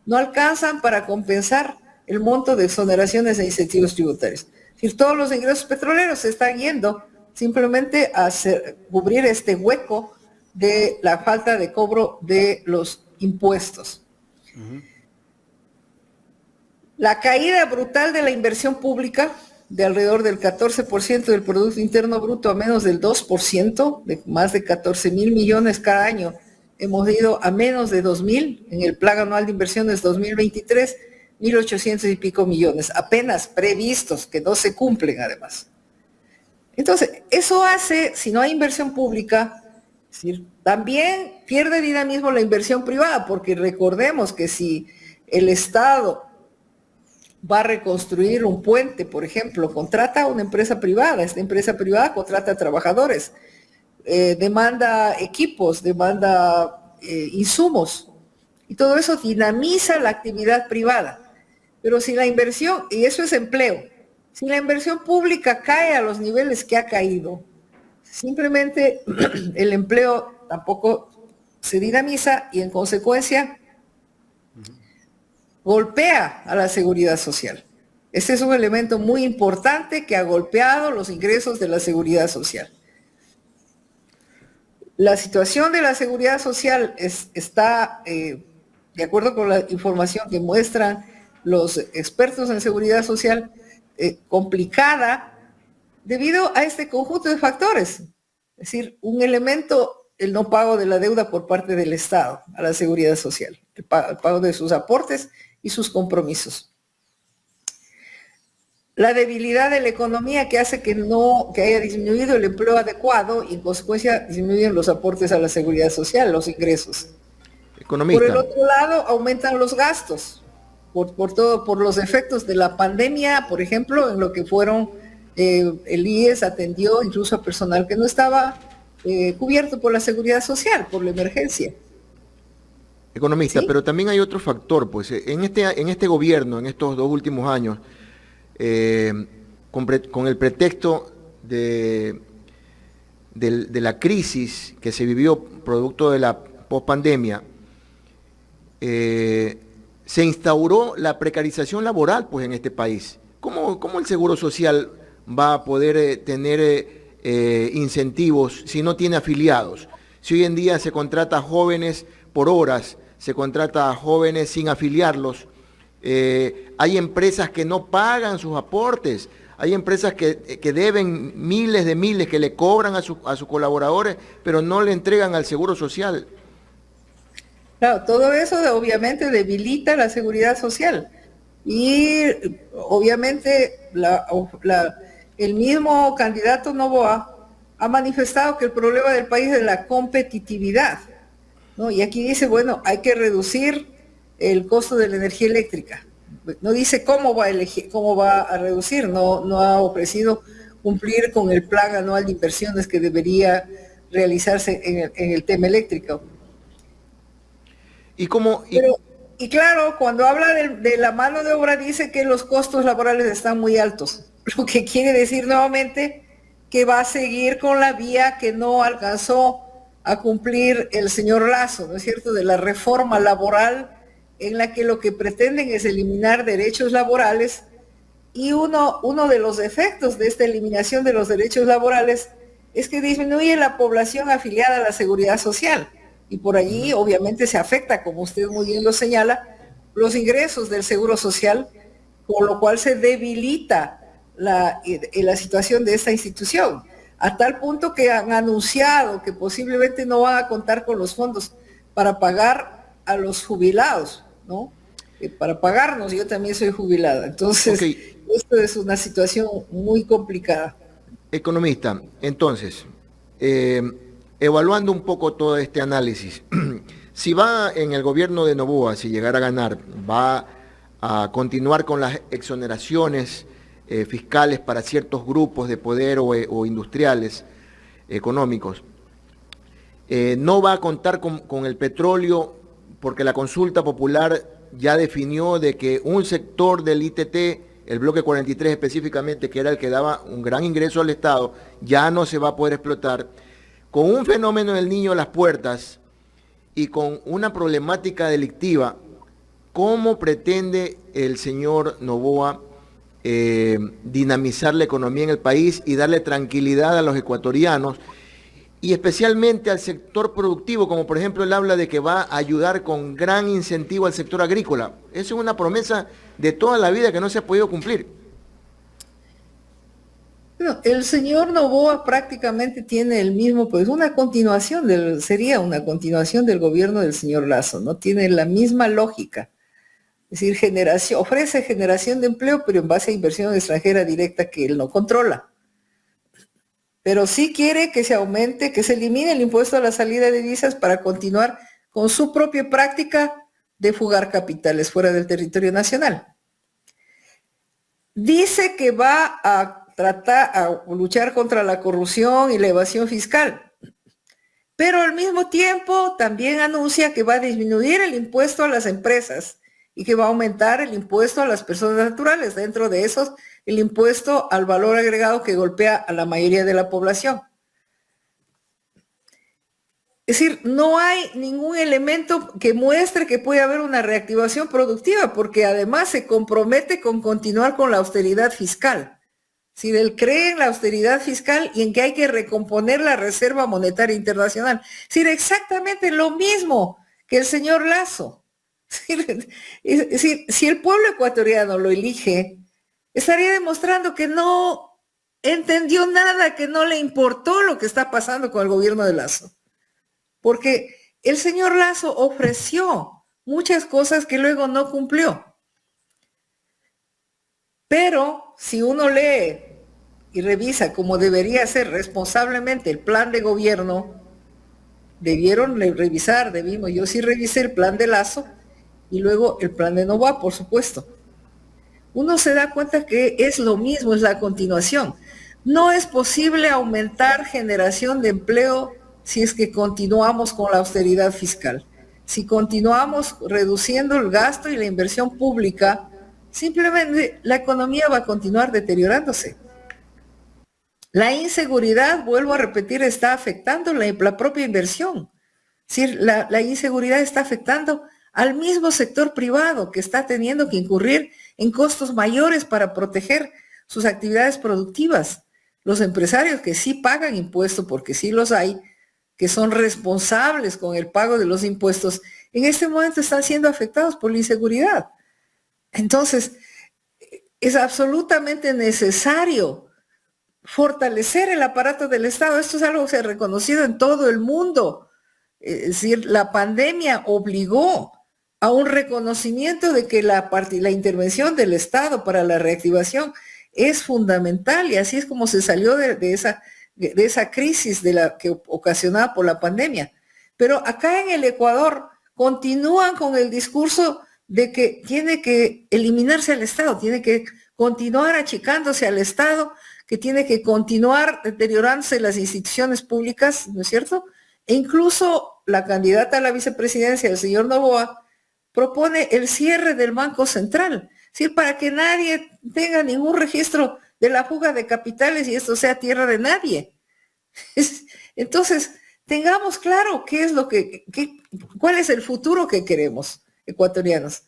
no alcanzan para compensar el monto de exoneraciones de incentivos tributarios. Es decir, todos los ingresos petroleros se están yendo simplemente a cubrir este hueco de la falta de cobro de los impuestos. Uh-huh. La caída brutal de la inversión pública, de alrededor del 14% del Producto Interno Bruto a menos del 2%, de más de 14,000 millones cada año, hemos ido a menos de 2,000 en el Plan Anual de Inversiones 2023, 1.800 y pico millones, apenas previstos, que no se cumplen además. Entonces, eso hace, si no hay inversión pública, es decir, también pierde dinamismo la inversión privada, porque recordemos que si el Estado va a reconstruir un puente, por ejemplo, contrata a una empresa privada, esta empresa privada contrata a trabajadores, demanda equipos, demanda insumos, y todo eso dinamiza la actividad privada. Pero si la inversión, y eso es empleo, si la inversión pública cae a los niveles que ha caído, simplemente el empleo tampoco se dinamiza y en consecuencia golpea a la seguridad social. Este es un elemento muy importante que ha golpeado los ingresos de la seguridad social. La situación de la seguridad social está, de acuerdo con la información que muestran los expertos en seguridad social, complicada debido a este conjunto de factores. Es decir, un elemento, el no pago de la deuda por parte del Estado a la seguridad social, el pago de sus aportes y sus compromisos. La debilidad de la economía que hace que haya disminuido el empleo adecuado y en consecuencia disminuyen los aportes a la seguridad social, los ingresos. Economista. Por el otro lado, aumentan los gastos por los efectos de la pandemia, por ejemplo, en lo que fueron, el IES atendió incluso a personal que no estaba cubierto por la seguridad social, por la emergencia. Economista, ¿Sí? pero también hay otro factor, pues en este gobierno, en estos 2 últimos años, con el pretexto de la crisis que se vivió producto de la pospandemia, se instauró la precarización laboral pues en este país. ¿Cómo el Seguro Social va a poder tener incentivos si no tiene afiliados? Si hoy en día se contrata a jóvenes por horas, se contrata a jóvenes sin afiliarlos, hay empresas que no pagan sus aportes, hay empresas que deben miles, que le cobran a sus colaboradores, pero no le entregan al Seguro Social. Claro, todo eso obviamente debilita la seguridad social y obviamente el mismo candidato Noboa ha manifestado que el problema del país es la competitividad, ¿no? Y aquí dice, bueno, hay que reducir el costo de la energía eléctrica. No dice cómo va a reducir, no ha ofrecido cumplir con el plan anual de inversiones que debería realizarse en el tema eléctrico. Y claro, cuando habla de la mano de obra dice que los costos laborales están muy altos, lo que quiere decir nuevamente que va a seguir con la vía que no alcanzó a cumplir el señor Lasso, ¿no es cierto?, de la reforma laboral en la que lo que pretenden es eliminar derechos laborales y uno de los efectos de esta eliminación de los derechos laborales es que disminuye la población afiliada a la seguridad social. Y por allí obviamente se afecta, como usted muy bien lo señala, los ingresos del Seguro Social, con lo cual se debilita la situación de esta institución, a tal punto que han anunciado que posiblemente no van a contar con los fondos para pagar a los jubilados, ¿no? Para pagarnos, yo también soy jubilada. Entonces, esto es una situación muy complicada. Economista, entonces, evaluando un poco todo este análisis, si va en el gobierno de Noboa, si llegara a ganar, va a continuar con las exoneraciones fiscales para ciertos grupos de poder o industriales económicos, no va a contar con el petróleo porque la consulta popular ya definió de que un sector del ITT, el bloque 43 específicamente, que era el que daba un gran ingreso al Estado, ya no se va a poder explotar. Con un fenómeno del niño a las puertas y con una problemática delictiva, ¿cómo pretende el señor Noboa dinamizar la economía en el país y darle tranquilidad a los ecuatorianos y especialmente al sector productivo, como por ejemplo él habla de que va a ayudar con gran incentivo al sector agrícola? Esa es una promesa de toda la vida que no se ha podido cumplir. Bueno, el señor Noboa prácticamente tiene el mismo, pues sería una continuación del gobierno del señor Lasso, ¿no? Tiene la misma lógica. Es decir, ofrece generación de empleo, pero en base a inversión extranjera directa que él no controla. Pero sí quiere que se aumente, que se elimine el impuesto a la salida de divisas para continuar con su propia práctica de fugar capitales fuera del territorio nacional. Dice que va a luchar contra la corrupción y la evasión fiscal, pero al mismo tiempo también anuncia que va a disminuir el impuesto a las empresas y que va a aumentar el impuesto a las personas naturales, dentro de esos el impuesto al valor agregado que golpea a la mayoría de la población. Es decir, no hay ningún elemento que muestre que puede haber una reactivación productiva, porque además se compromete con continuar con la austeridad fiscal. Si él cree en la austeridad fiscal y en que hay que recomponer la Reserva Monetaria Internacional. Es decir, exactamente lo mismo que el señor Lasso. Es decir, si el pueblo ecuatoriano lo elige, estaría demostrando que no entendió nada, que no le importó lo que está pasando con el gobierno de Lasso. Porque el señor Lasso ofreció muchas cosas que luego no cumplió. Pero si uno lee y revisa como debería ser responsablemente el plan de gobierno, yo sí revisé el plan de Lasso y luego el plan de Noboa, por supuesto. Uno se da cuenta que es lo mismo, es la continuación. No es posible aumentar generación de empleo si es que continuamos con la austeridad fiscal. Si continuamos reduciendo el gasto y la inversión pública, simplemente la economía va a continuar deteriorándose. La inseguridad, vuelvo a repetir, está afectando la propia inversión. Es decir, la inseguridad está afectando al mismo sector privado que está teniendo que incurrir en costos mayores para proteger sus actividades productivas. Los empresarios que sí pagan impuestos, porque sí los hay, que son responsables con el pago de los impuestos, en este momento están siendo afectados por la inseguridad. Entonces, es absolutamente necesario fortalecer el aparato del Estado. Esto es algo que se ha reconocido en todo el mundo. Es decir, la pandemia obligó a un reconocimiento de que la intervención del Estado para la reactivación es fundamental, y así es como se salió de esa crisis que ocasionada por la pandemia. Pero acá en el Ecuador continúan con el discurso de que tiene que eliminarse al Estado, tiene que continuar achicándose al Estado, que tiene que continuar deteriorándose las instituciones públicas, ¿no es cierto? E incluso la candidata a la vicepresidencia, el señor Noboa, propone el cierre del Banco Central, es decir, para que nadie tenga ningún registro de la fuga de capitales y esto sea tierra de nadie. Entonces, tengamos claro cuál es el futuro que queremos, ecuatorianos.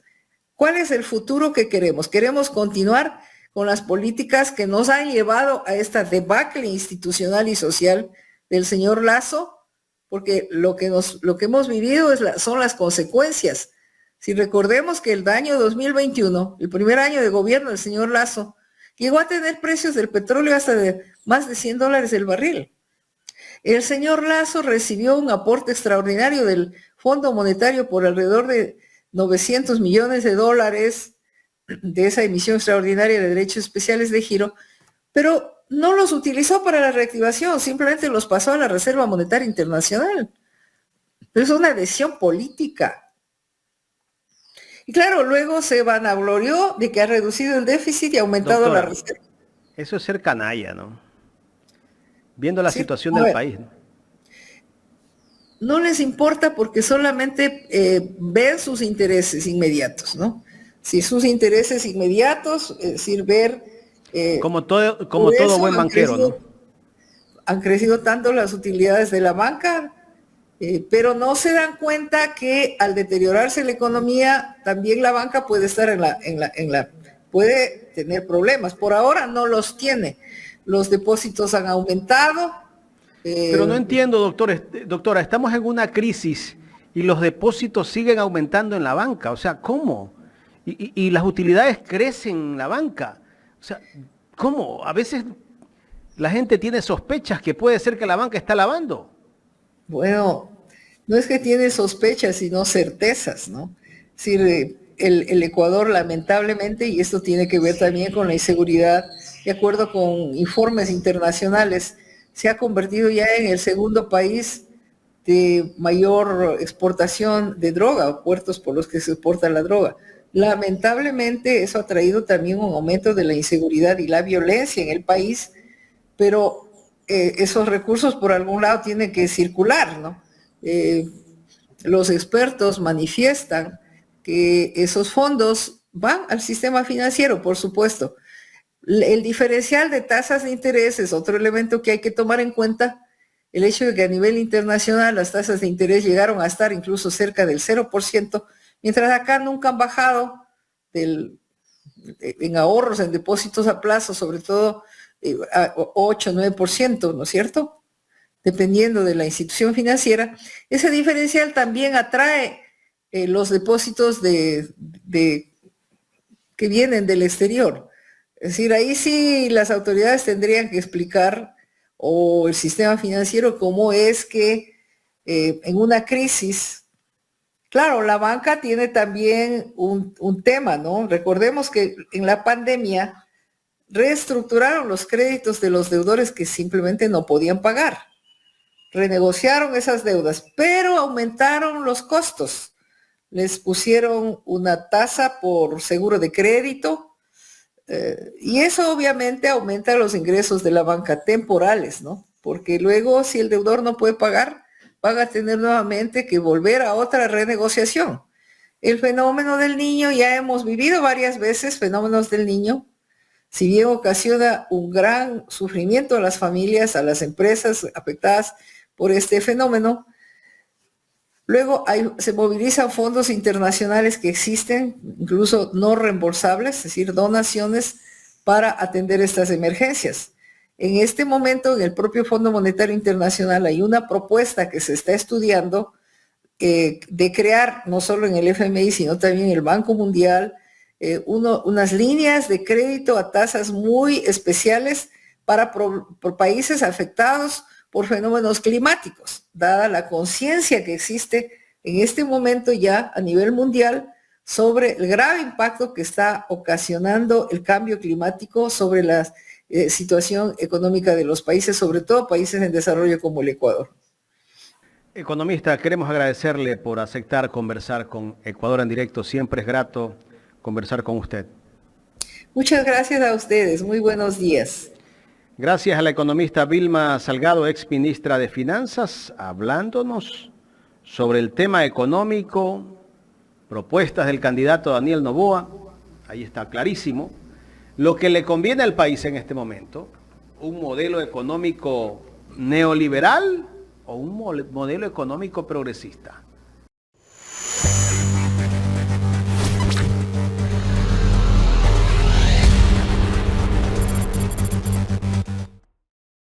¿Cuál es el futuro que queremos? ¿Queremos continuar con las políticas que nos han llevado a esta debacle institucional y social del señor Lasso? Porque lo que hemos vivido son las consecuencias. Si recordemos que el año 2021, el primer año de gobierno del señor Lasso, llegó a tener precios del petróleo hasta de más de $100 el barril. El señor Lasso recibió un aporte extraordinario del Fondo Monetario por alrededor de $900 millones de esa emisión extraordinaria de derechos especiales de giro, pero no los utilizó para la reactivación, simplemente los pasó a la Reserva Monetaria Internacional. Pero es una decisión política. Y claro, luego se vanaglorió de que ha reducido el déficit y ha aumentado la reserva. Eso es ser canalla, ¿no? Viendo la situación del país, ¿no? No les importa porque solamente ven sus intereses inmediatos, ¿no? Si sus intereses inmediatos, es decir, ver... como todo buen banquero, ¿no? Han crecido tanto las utilidades de la banca, pero no se dan cuenta que al deteriorarse la economía, también la banca puede estar puede tener problemas. Por ahora no los tiene. Los depósitos han aumentado. Pero no entiendo, doctora, estamos en una crisis y los depósitos siguen aumentando en la banca. O sea, ¿cómo? Y las utilidades crecen en la banca. O sea, ¿cómo? A veces la gente tiene sospechas que puede ser que la banca está lavando. Bueno, no es que tiene sospechas, sino certezas, ¿no? Es decir, el Ecuador, lamentablemente, y esto tiene que ver también con la inseguridad, de acuerdo con informes internacionales, se ha convertido ya en el segundo país de mayor exportación de droga, o puertos por los que se exporta la droga. Lamentablemente, eso ha traído también un aumento de la inseguridad y la violencia en el país, pero esos recursos por algún lado tienen que circular, ¿no? Los expertos manifiestan que esos fondos van al sistema financiero, por supuesto. El diferencial de tasas de interés es otro elemento que hay que tomar en cuenta. El hecho de que a nivel internacional las tasas de interés llegaron a estar incluso cerca del 0%, mientras acá nunca han bajado en ahorros, en depósitos a plazo, sobre todo a 8, 9%, ¿no es cierto? Dependiendo de la institución financiera. Ese diferencial también atrae los depósitos que vienen del exterior. Es decir, ahí sí las autoridades tendrían que explicar, o el sistema financiero, cómo es que en una crisis, claro, la banca tiene también un tema, ¿no? Recordemos que en la pandemia reestructuraron los créditos de los deudores que simplemente no podían pagar. Renegociaron esas deudas, pero aumentaron los costos. Les pusieron una tasa por seguro de crédito, y eso obviamente aumenta los ingresos de la banca temporales, ¿no? Porque luego, si el deudor no puede pagar, van a tener nuevamente que volver a otra renegociación. El fenómeno del niño, ya hemos vivido varias veces fenómenos del niño, si bien ocasiona un gran sufrimiento a las familias, a las empresas afectadas por este fenómeno, luego se movilizan fondos internacionales que existen, incluso no reembolsables, es decir, donaciones para atender estas emergencias. En este momento, en el propio Fondo Monetario Internacional hay una propuesta que se está estudiando de crear, no solo en el FMI, sino también en el Banco Mundial, unas líneas de crédito a tasas muy especiales para por países afectados por fenómenos climáticos, dada la conciencia que existe en este momento ya a nivel mundial sobre el grave impacto que está ocasionando el cambio climático sobre la situación económica de los países, sobre todo países en desarrollo como el Ecuador. Economista, queremos agradecerle por aceptar conversar con Ecuador en directo. Siempre es grato conversar con usted. Muchas gracias a ustedes. Muy buenos días. Gracias a la economista Vilma Salgado, ex ministra de Finanzas, hablándonos sobre el tema económico, propuestas del candidato Daniel Noboa. Ahí está clarísimo lo que le conviene al país en este momento: un modelo económico neoliberal o un modelo económico progresista.